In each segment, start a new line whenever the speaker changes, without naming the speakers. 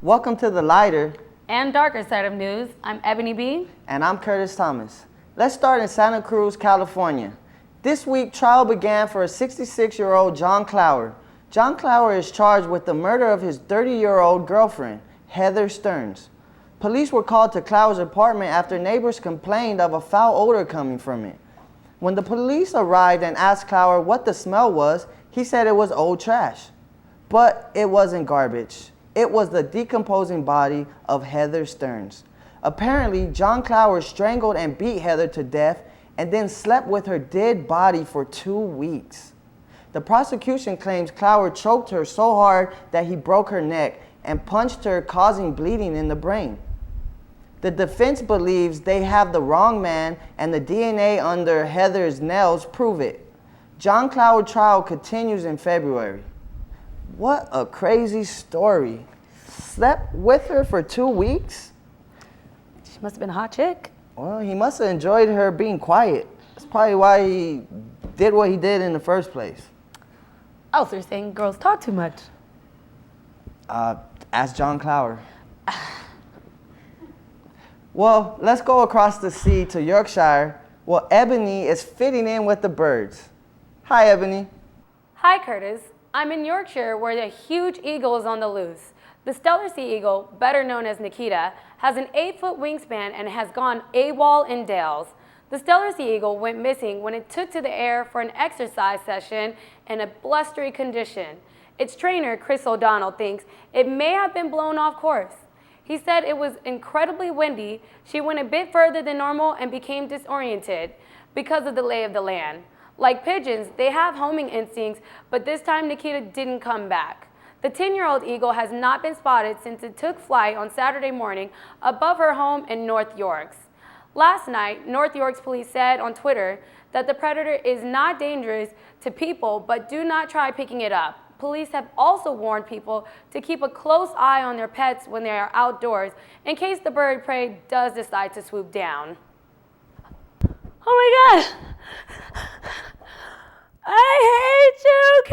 Welcome to the lighter
and darker side of news. I'm Ebony B.
And I'm Curtis Thomas. Let's start in Santa Cruz, California. This week, trial began for a 66-year-old John Clower. John Clower is charged with the murder of his 30-year-old girlfriend, Heather Stearns. Police were called to Clower's apartment after neighbors complained of a foul odor coming from it. When the police arrived and asked Clower what the smell was, he said it was old trash. But it wasn't garbage. It was the decomposing body of Heather Stearns. Apparently, John Clower strangled and beat Heather to death and then slept with her dead body for 2 weeks. The prosecution claims Clower choked her so hard that he broke her neck and punched her, causing bleeding in the brain. The defense believes they have the wrong man and the DNA under Heather's nails prove it. John Clower trial continues in February. What a crazy story. Slept with her for 2 weeks?
She must have been a hot chick.
Well, he must have enjoyed her being quiet. That's probably why he did what he did in the first place.
Oh, so you're saying girls talk too much?
Ask John Clower. Well, let's go across the sea to Yorkshire. Well, Ebony is fitting in with the birds. Hi, Ebony.
Hi, Curtis. I'm in Yorkshire where the huge eagle is on the loose. The Steller sea eagle, better known as Nikita, has an 8-foot wingspan and has gone AWOL in Dales. The Steller sea eagle went missing when it took to the air for an exercise session in a blustery condition. Its trainer, Chris O'Donnell, thinks it may have been blown off course. He said it was incredibly windy. She went a bit further than normal and became disoriented because of the lay of the land. Like pigeons, they have homing instincts, but this time Nikita didn't come back. The 10-year-old eagle has not been spotted since it took flight on Saturday morning above her home in North Yorks. Last night, North Yorks police said on Twitter that the predator is not dangerous to people, but do not try picking it up. Police have also warned people to keep a close eye on their pets when they are outdoors in case the bird prey does decide to swoop down. Oh my God! I hate you,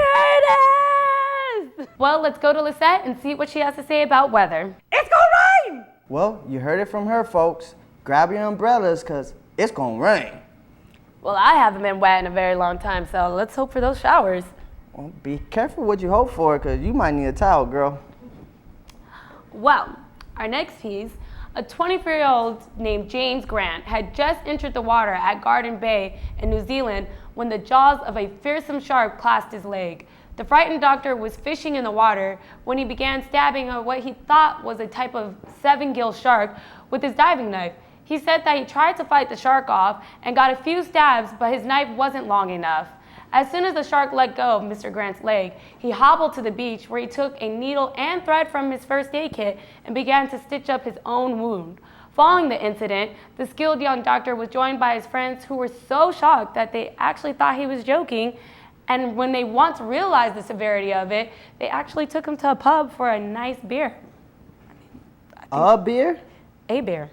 Curtis! Well, let's go to Lisette and see what she has to say about weather. It's gonna rain!
Well, you heard it from her, folks. Grab your umbrellas, because it's gonna rain.
Well, I haven't been wet in a very long time, so let's hope for those showers.
Well, be careful what you hope for, because you might need a towel, girl.
Well, our next piece, a 24-year-old named James Grant had just entered the water at Garden Bay in New Zealand when the jaws of a fearsome shark clasped his leg. The frightened doctor was fishing in the water when he began stabbing at what he thought was a type of 7-gill shark with his diving knife. He said that he tried to fight the shark off and got a few stabs, but his knife wasn't long enough. As soon as the shark let go of Mr. Grant's leg, he hobbled to the beach where he took a needle and thread from his first aid kit and began to stitch up his own wound. Following the incident, the skilled young doctor was joined by his friends who were so shocked that they actually thought he was joking. And when they once realized the severity of it, they actually took him to a pub for a nice beer.
A beer?
A beer.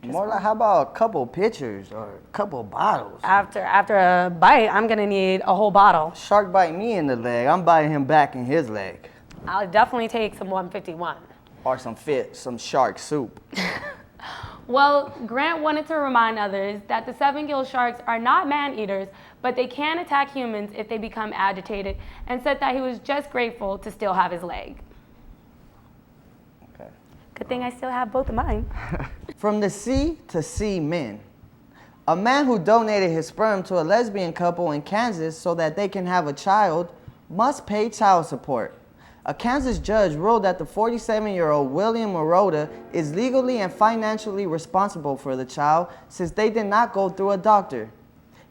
More like, how about a couple pitchers or a couple bottles?
After a bite, I'm gonna need a whole bottle.
Shark bite me in the leg. I'm biting him back in his leg.
I'll definitely take some 151.
Or some shark soup.
Well, Grant wanted to remind others that the 7-gill sharks are not man-eaters, but they can attack humans if they become agitated, and said that he was just grateful to still have his leg.
Okay.
Good thing I still have both of mine.
From the sea to see men. A man who donated his sperm to a lesbian couple in Kansas so that they can have a child must pay child support. A Kansas judge ruled that the 47-year-old William Marotta is legally and financially responsible for the child since they did not go through a doctor.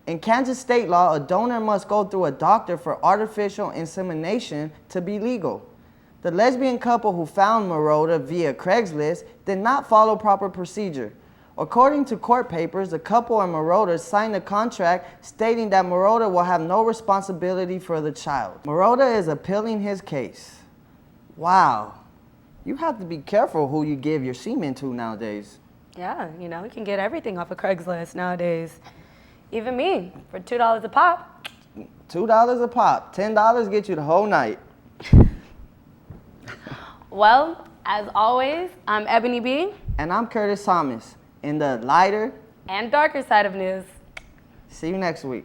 In Kansas state law, a donor must go through a doctor for artificial insemination to be legal. The lesbian couple who found Marotta via Craigslist did not follow proper procedure. According to court papers, the couple and Marotta signed a contract stating that Marotta will have no responsibility for the child. Marotta is appealing his case. Wow. You have to be careful who you give your semen to nowadays.
Yeah, you can get everything off of Craigslist nowadays. Even me, for $2 a pop.
$2 a pop. $10 get you the whole night.
Well, As always, I'm Ebony B.
And I'm Curtis Thomas in the lighter
and darker side of news.
See you next week.